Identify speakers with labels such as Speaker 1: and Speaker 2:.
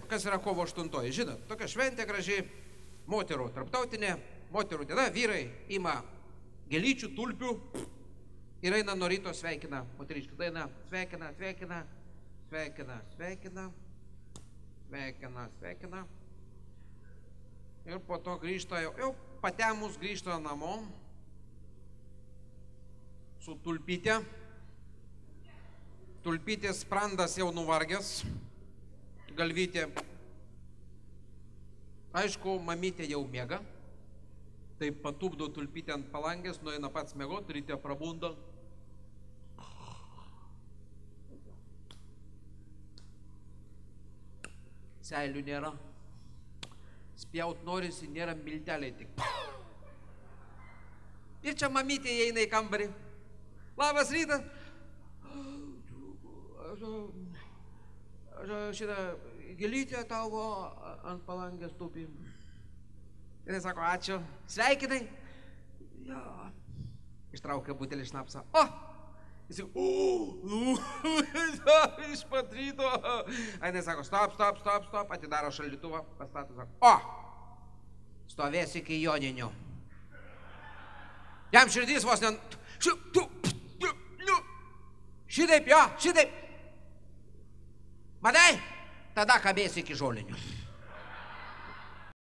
Speaker 1: kas yra kovo 8. Žinot, tokia šventė graži, moterų tarptautinė, moterų diena, vyrai ima gėlyčių, tulpių ir eina nuo ryto sveikina moteriškių. Tai eina sveikina, sveikina, sveikina, sveikina, sveikina, sveikina. Ir po to grįžta, jau patemus grįžta namo su tulpytė. Tulpytės sprandas jau nuvargęs, galvytė. Aišku, mamytė jau miega, tai patupdo tulpytę ant palangės, nueina pats miegot, ryte prabunda. Seilių nėra, spjaut norisi, nėra milteliai tik. Ir čia mamytė įeina į kambarį. Labas rytas. Šitą gėlytę tavo ant palangės tupi. Ir jis sako, ačiū. Sveikinai. Ja. Ištraukia butelį šnapsą. O! Jis iš pat ryto. Jis sako, stop. Atidaro šaldytuvą, pastato, sako, o! Stovės iki joninių. Jam širdys vos ne... Šitaip, jo, šitaip. Matai? Tada kabės iki žolinių.